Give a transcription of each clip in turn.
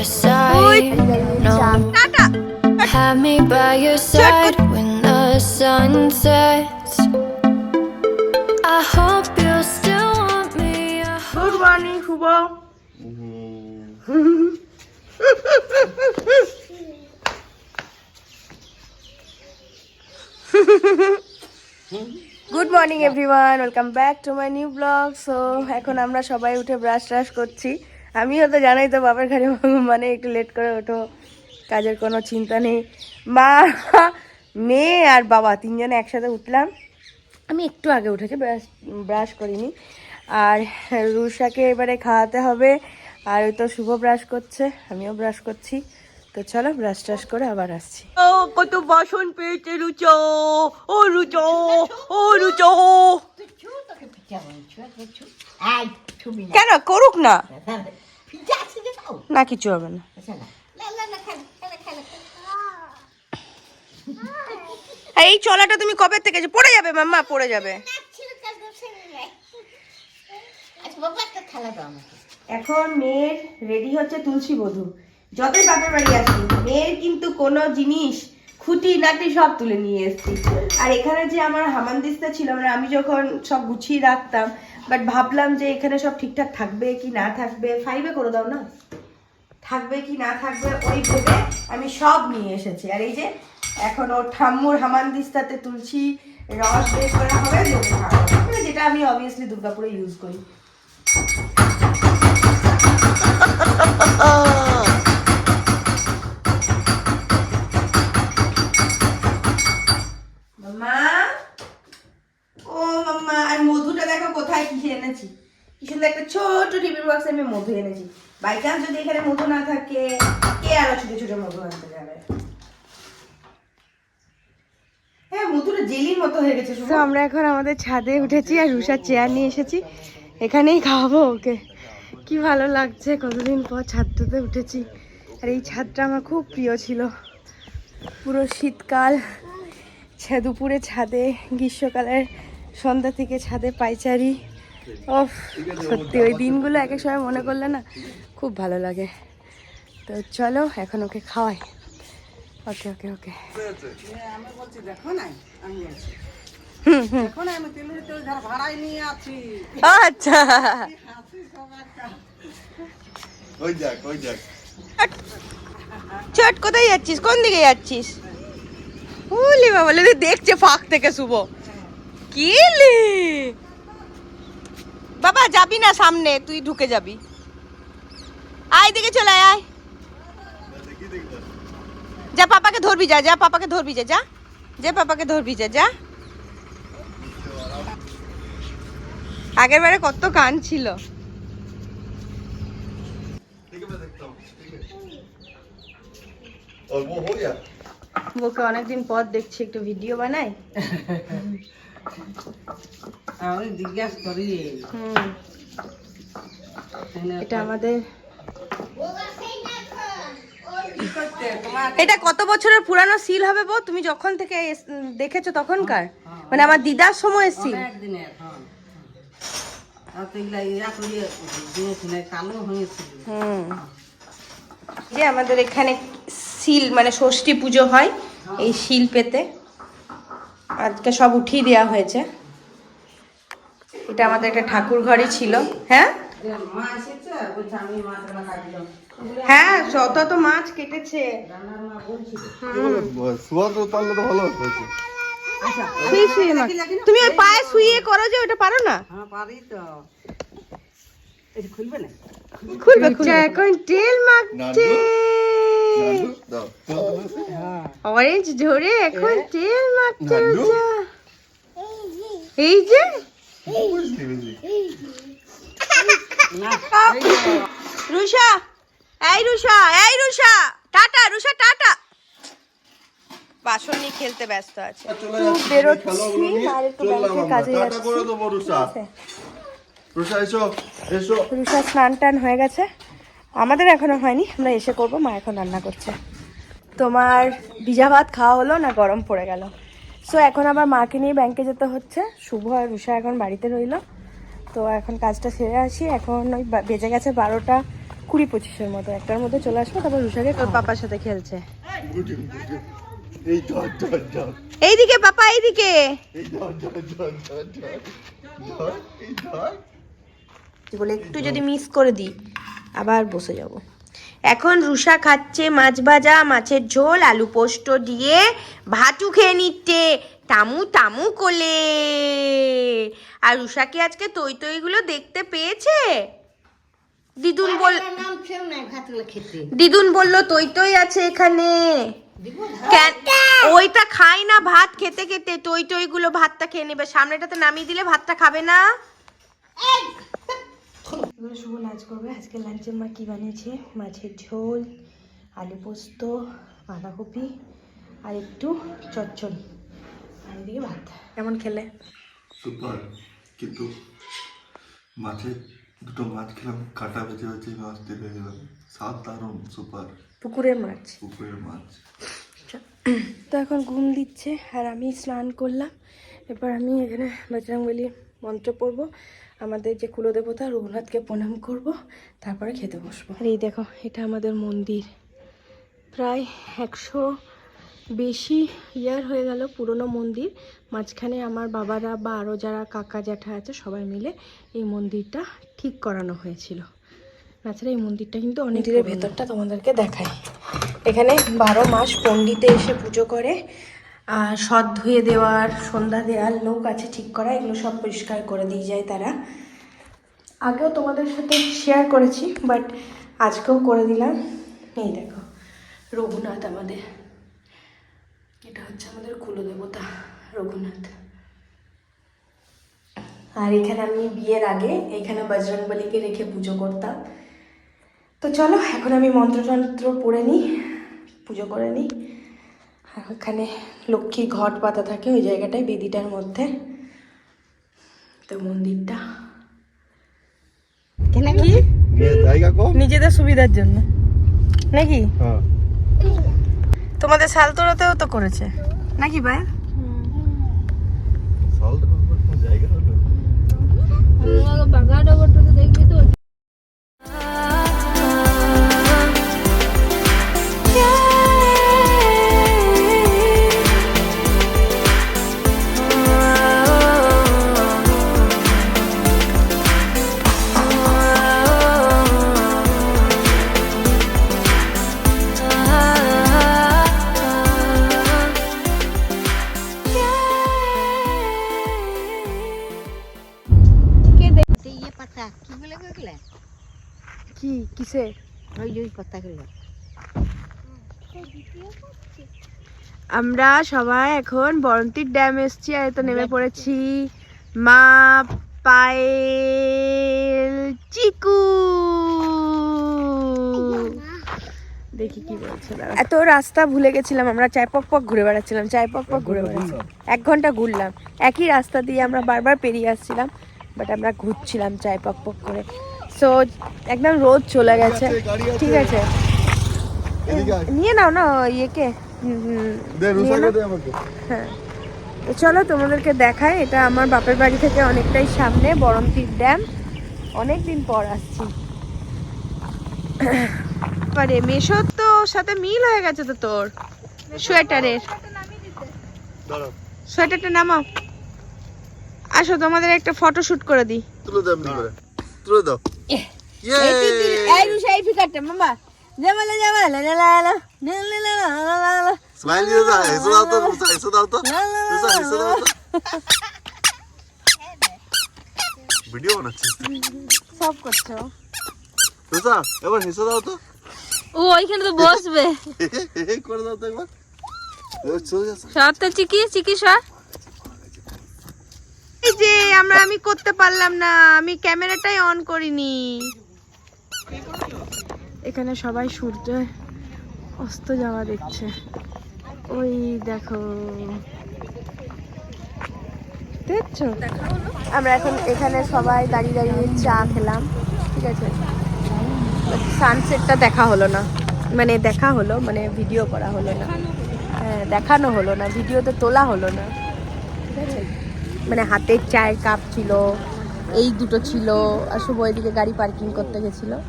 your side. No, have me by your side when the sun sets. I hope you still want me. Good morning শুভ। Good morning everyone, welcome back to my new blog. So এখন আমরা সবাই উঠে brush trash করছি। আমিও তো জানাই তো বাবার ঘরে মানে একটু লেট করে ওঠো, কাজের কোনো চিন্তা নেই। মা, মেয়ে আর বাবা তিনজনে একসাথে উঠলাম। আমি একটু আগে উঠেছি, ব্রাশ করিনি। আর রুষাকে এবারে খাওয়াতে হবে। আর ওই তো শুভ ব্রাশ করছে, আমিও ব্রাশ করছি। তো চলো ব্রাশ ট্রাশ করে আবার আসছি। ও কত বাসন পেয়েছে রুচো, ও রুচো, ও রুচো। কেন করুক না, না কিছু হবে না। এই চলাটা তুমি কবে থেকে পড়ে যাবে মাম্মা, পড়ে যাবে। এখন মেয়ের রেডি হচ্ছে তুলসী বধূ। যতই বাপের বাড়ি আসি মেয়ের কিন্তু কোনো জিনিস খুঁটি নাটি সব তুলে নিয়ে এসছি। আর এখানে যে আমার হামানদিস্তা ছিল, মানে আমি যখন সব গুছিয়ে রাখতাম, বাট ভাবলাম যে এখানে সব ঠিকঠাক থাকবে কি না থাকবে, 5-এ করে দাও না, থাকবে কি না থাকবে ওই ভেবে আমি সব নিয়ে এসেছি। আর এই যে এখন ওর ঠাম্মুর হামানদিস্তাতে তুলসী রস বের করা হবে, যেটা আমি অবভিয়াসলি দুর্গাপুরে ইউজ করি। মাম্মা, ও মাম্মা, আর মধুটা দেখো কোথায় কি এনেছি, কি সুন্দর একটা ছোট টিফিন বক্সে আমি মধু এনেছি। বাই চান্স যদি এখানে মধু না থাকে, কে আরো ছোট ছোট মধু আনতে যাবে? হ্যাঁ, মধুটা জেলির মতো হয়ে গেছে। তো আমরা এখন আমাদের ছাদে উঠেছি আর রুষার চেয়ার নিয়ে এসেছি, এখানেই খাওয়াবো ওকে। কি ভালো লাগছে, কতদিন পর ছাদটাতে উঠেছি। আর এই ছাদটা আমার খুব প্রিয় ছিল। পুরো শীতকাল দুপুরে ছাদে, গ্রীষ্মকালের সন্ধ্যা থেকে ছাদে পাইচারি। ওফ, সত্যি ওই দিনগুলো এক এক সময় মনে করলে না খুব ভালো লাগে। তো চলো এখন ওকে খাওয়াই। ওকে ওকে ওকে। আচ্ছা, চট কোথায় যাচ্ছিস, কোন দিকে যাচ্ছিস? বলি বাবা, দেখছে ফাঁক থেকে শুভ। কি বাবা, যাবি না সামনে, তুই ঢুকে যাবি। আয় দিকে চলে আয়, যা পাপাকে ধরবি, যা যা পাপাকে ধরবি, যা যা পাপাকে ধরবি, যা। আগের বারে কত কান ছিল। ওকে অনেকদিন পর দেখছি, একটু ভিডিও বানাই। আমি জিজ্ঞাসা করি এটা আমাদের, এটা কত বছরের পুরানো সিল হবে বো? তুমি যখন থেকে দেখেছো তখনকার, মানে আমার দিদার সময় সিল। যে আমাদের এখানে শিল, মানে ষষ্ঠী পুজো হয় এই শিল পেতে। আজকে সব উঠিয়ে দেওয়া হয়েছে। এটা আমাদের একটা ঠাকুর ঘরই ছিল। হ্যাঁ হ্যাঁ, শত তো মাছ কেটেছে। তুমি ওই পায়ে শুয়ে করো যে, ওটা পারো না? খুলবে এখন তেল মাখছে, অরেঞ্জ ধরে এখন তেল মাখছে। এই যে রুষা, এই রুষা, এই রুষা টাটা, রুষা টাটা। বাসন নিয়ে খেলতে ব্যস্ত আছে। বেরোচ্ছি আর একটু ব্যাংকের কাজে যাচ্ছি। রুষা স্নান টান হয়ে গেছে, আমাদের এখনো হয়নি, আমরা এসে করবো। মা এখন রান্না করছে। তোমার ভিজা ভাত খাওয়া হলো না, গরম পড়ে গেল। সো এখন আবার মাকে নিয়ে ব্যাংকে যেতে হচ্ছে। শুভ আর রুষা এখন বাড়িতে রইলো। তো এখন কাজটা সেরে আসি। এখন ওই বেজে গেছে 12টা 20-25-এর মতো, একটার মধ্যে চলে আসবো, তারপর রুষাকে ওর পাপার সাথে খেলছে। এইদিকে পাপা, এইদিকে। বলে একটু যদি মিস করে দিই আবার বসে যাব। এখন রুষা খাচ্ছে মাছ ভাজা, মাছের ঝোল, আলু পোস্ত দিয়ে ভাতু খেয়ে নিচ্ছে টামু টামু কোলে। আর রুষাকে আজকে তৈ তৈগুলো দেখতে পেয়েছে। দিদুন বলল তৈ তৈ আছে এখানে। ওইটা খাই না, ভাত খেতে খেতে তৈ তৈ গুলো ভাতটা খেয়ে নেবে, সামনেটাতে নামিয়ে দিলে ভাতটা খাবে না। শুভ লাঞ্চ করবে। আজকে লাঞ্চের মা কি বানিয়েছে, মাছের ঝোল, আলু পোস্ত, বাঁধাকপি আর একটু চচ্চড়ি, আর এদিকে ভাত। কেমন খেলে? সুপার, কিন্তু মাছের দুটো মাছ খেলাম, কাটা বেঁচে বেঁচে মাছ দিয়ে হয়ে গেলাম। স্বাদ দারুণ, সুপার। পুকুরের মাছ, পুকুরের মাছ। তো এখন ঘুম দিচ্ছে আর আমি স্নান করলাম। এবার আমি এখানে বজরংবলী মন্ত্র পড়বো, আমাদের যে কুলদেবতা রঘুনাথকে প্রণাম করব, তারপরে খেতে বসবো। আর এই দেখো, এটা আমাদের মন্দির, প্রায় 100 বেশি ইয়ার হয়ে গেল পুরনো মন্দির। মাঝখানে আমার বাবারা বা আরও যারা কাকা জ্যাঠা আছে সবাই মিলে এই মন্দিরটা ঠিক করানো হয়েছিল। তাছাড়া এই মন্দিরটা কিন্তু অনেক, মন্দিরের ভেতরটা তোমাদেরকে দেখায়। এখানে 12 মাস পণ্ডিতে এসে পুজো করে, আর সদ ধুয়ে দেওয়ার, সন্ধ্যা দেওয়ার লোক আছে ঠিক করা, এগুলো সব পরিষ্কার করে দিয়ে যায় তারা। আগেও তোমাদের সাথে শেয়ার করেছি, বাট আজকেও করে দিলাম। এই দেখো রঘুনাথ আমাদের, এটা হচ্ছে আমাদের কুলদেবতা রঘুনাথ। আর এখানে আমি বিয়ের আগে এখানে বজরংবলীকে রেখে পুজো করতাম। তো চলো এখন আমি মন্ত্রতন্ত্র পড়ে নিই, পুজো করে নিই। আর ওখানে লক্ষ্মীর ঘট পাতা থাকে ওই জায়গাটায়, বেদিটার মধ্যে। তো মন্দিরটা নিজেদের সুবিধার জন্য নাকি, তোমাদের সালতোরাতেও তো করেছে নাকি ভাই? কি কিসে আমরা সবাই এখন বরন্তির ড্যাম এসছি, আর তো নেমে পড়েছি। মা, পায়েল, চিকু, দেখি কি বলছে। এত রাস্তা ভুলে গেছিলাম আমরা, চায় পক পক ঘুরে বেড়াচ্ছিলাম, চায় পক পক ঘুরে বেড়াচ্ছিলাম। 1 ঘন্টা ঘুরলাম, একই রাস্তা দিয়ে আমরা বারবার পেরিয়ে আসছিলাম, বাট আমরা ঘুরছিলাম চায় পক পক করে। সো একদম রোদ চলে গেছে, ঠিক আছে। নিয়ে নাও না ইয়েকে, হ্যাঁ। তো চলো তোমাদেরকে দেখাই, এটা আমার বাপের বাড়ি থেকে অনেকটাই সামনে বরন্তির ড্যাম। অনেকদিন পর আসছি। আরে মেশোর তো সাথে মিল হয়ে গেছে তো তোর সোয়েটারের, সোয়েটারটা নামাও, আসো তোমাদের একটা ফটো শুট করে দিই। তুলে দাও, তুলে দাও। এই রুশা, এই ফিকারটা মামা জামালা জামালা লা লা লা লা লা লা। স্মাইল দিয়ে দাও, এসো দাও তো, এসো দাও তো, এসো দাও তো। ভিডিও বানাচ্ছিস, সব করছো রুশা, এবার এসো দাও তো। ও ওইখানে তো বসবে, করে দাও তো একবার। চলে যাচ্ছে সর তো, চিকি চিকি সর। এই যে আমি করতে পারলাম না, আমি ক্যামেরাটাই অন করিনি। এখানে সবাই সূর্য অস্ত যাওয়া দেখছে, ওই দেখো, দেখছো? আমরা এখন এখানে সবাই দাঁড়িয়ে দাঁড়িয়ে চা খেলাম, ঠিক আছে। সানসেটটা দেখা হলো না, মানে দেখা হলো মানে ভিডিও করা হলো না, হ্যাঁ দেখানো হলো না, ভিডিওতে তোলা হলো না, ঠিক আছে। মানে হাতের চায়ের কাপ ছিল, এই দুটো ছিল, আর শুভ এদিকে গাড়ি পার্কিং করতে গেছিলো।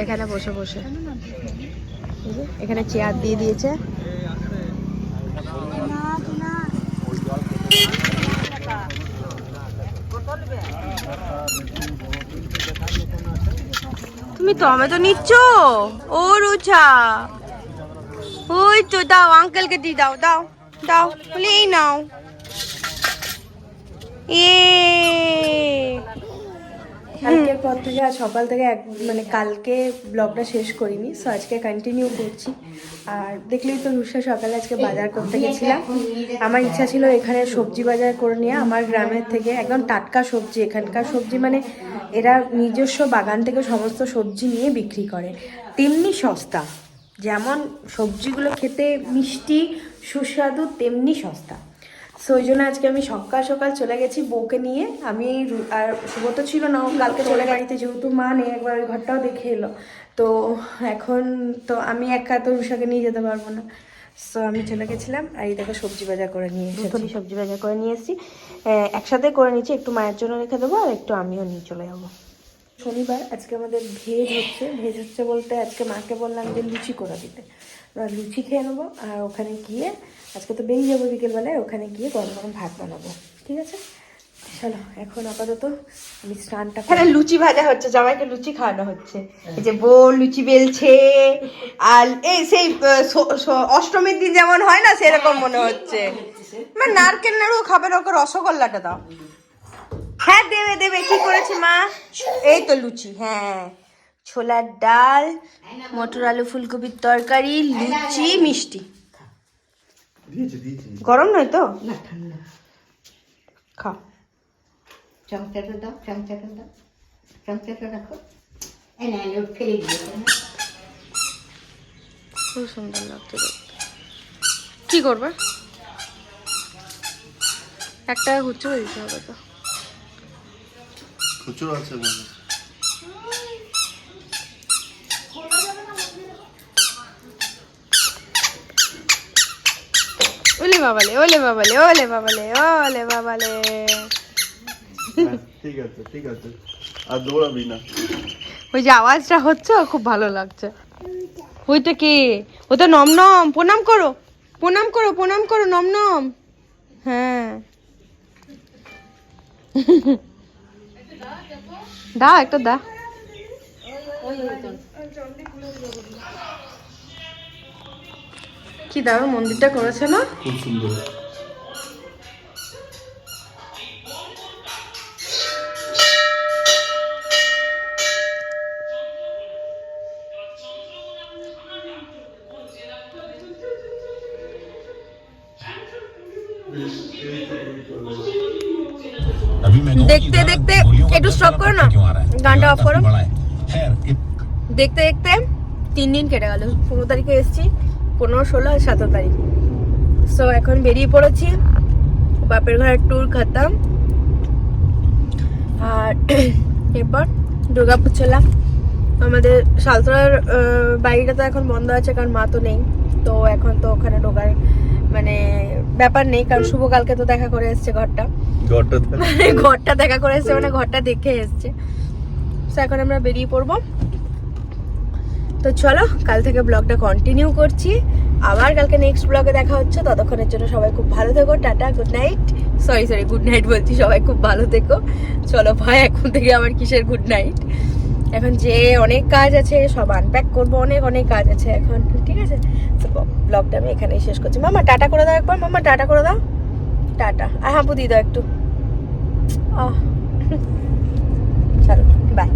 এখানে বসে বসে এখানে চেয়ার দিয়ে দিয়েছে। তুমি টমেটো নিচ্ছ? ও রুচা, ওই তো দাও, আঙ্কেলকে দিয়ে দাও, দাও দাও, বলে এই নাও। কালকের পর থেকে আজ সকাল থেকে মানে কালকে ব্লগটা শেষ করিনি, সো আজকে কন্টিনিউ করছি। আর দেখলেই তো রুষা সকালে আজকে বাজার করতে গেছিলাম। আমার ইচ্ছা ছিল এখানে সবজি বাজার করে নিয়ে, আমার গ্রামের থেকে একদম টাটকা সবজি, এখানকার সবজি মানে এরা নিজস্ব বাগান থেকে সমস্ত সবজি নিয়ে বিক্রি করে, তেমনি সস্তা। যেমন সবজিগুলো খেতে মিষ্টি সুস্বাদু, তেমনি সস্তা। সো ওই জন্য আজকে আমি সকাল সকাল চলে গেছি বউকে নিয়ে। আমি আর শুভ তো ছিল না, ও কালকে চলে বাড়িতে, যেহেতু মা নেই, একবার ওই ঘরটাও দেখে এলো। তো এখন তো আমি একা তো রুষাকে নিয়ে যেতে পারবো না, সো আমি চলে গেছিলাম। আর এই দেখো সবজি বাজার করে নিয়ে এসেছি, সবজি বাজার করে নিয়ে এসেছি, একসাথে করে নিচ্ছি। একটু মায়ের জন্য রেখে দেবো আর একটু আমিও নিয়ে চলে যাবো। শনিবার আজকে আমাদের ভেজ হচ্ছে বলতে আজকে মাকে বললাম যে লুচি করে দিতে, লুচি খেয়ে নেবো। আর ওখানে গিয়ে আজকে তো বেরিয়ে যাবো বিকেলবেলায়, ওখানে গিয়ে গরম গরম ভাত বানাবো, ঠিক আছে? চলো এখন আপাতত আমি স্নানটা। এখানে লুচি ভাজা হচ্ছে, জামাইকে লুচি খাওয়ানো হচ্ছে। এই যে বোন লুচি বেলছে, আর এই সেই অষ্টমীর দিন যেমন হয় না, সেরকম মনে হচ্ছে। মানে নারকেল নাড়ু খাবে না, ওকে রসগোল্লাটা দাও। হ্যাঁ দেবে দেবে, কি করেছে মা? এই তো লুচি, হ্যাঁ, ছোলার ডাল, মটর আলু ফুলকপির তরকারি, লুচি, মিষ্টি। গরম নয় তো? না ঠান্ডা। খাও। চামচাটা দাও, চামচাটা দাও, চামচাটা রাখো। এনে এনে ফেলে দিয়েছে না। খুব সুন্দর লাগছে দেখতে। কি করবে? একটা খুচরো দিতে হবে তো। খুচরো আছে মানে ওলে বাবালে, ওলে বাবালে, ওলে বাবালে, ওলে বাবালে। ঠিক আছে ঠিক আছে, আর দৌড়াবি না। ওই যে আওয়াজটা হচ্ছে খুব ভালো লাগছে। ওইটা কে? ওটা নম নম। প্রণাম করো, প্রণাম করো, প্রণাম করো, নম নম। হ্যাঁ দা, একটা দা। কি দারুণ মন্দিরটা করেছে না? খুব সুন্দর। দেখতে দেখতে একটু স্টপ করো না, গানটা অফ করো। দেখতে দেখতে 3 দিন কেটে গেল। 15 তারিখে এসেছি, 15, 16 আর 17 তারিখ। সো এখন বেরিয়ে পড়েছি, বাপের ঘরের ট্যুর খতম। আর এরপর দুর্গাপুর চলাম। আমাদের শালতলার বাড়িটা তো এখন বন্ধ আছে, কারণ মা তো নেই। তো এখন তো ওখানে ঢোকার মানে ব্যাপার নেই, কারণ শুভ কালকে তো দেখা করে এসছে ঘরটা দেখা করে এসছে, মানে ঘরটা দেখে এসছে। তো এখন আমরা বেরিয়ে পড়বো। তো চলো কাল থেকে ব্লগটা কন্টিনিউ করছি, আবার কালকে নেক্সট ব্লগে দেখা হচ্ছে। ততক্ষণের জন্য সবাই খুব ভালো থেকো, tata, good night. Sorry good night বলছি, সবাই খুব ভালো থেকো। চলো ভাই, এখন থেকে আবার কিসের গুড নাইট? এখন যে অনেক কাজ আছে, সব আনপ্যাক করবো, অনেক অনেক কাজ আছে এখন, ঠিক আছে? তো ব্লগটা আমি এখানেই শেষ করছি। মামা টাটা করে দাও একবার, মামা টাটা করে দাও, টাটা। হাঁপু দিয়ে দাও একটু। চলো বাই।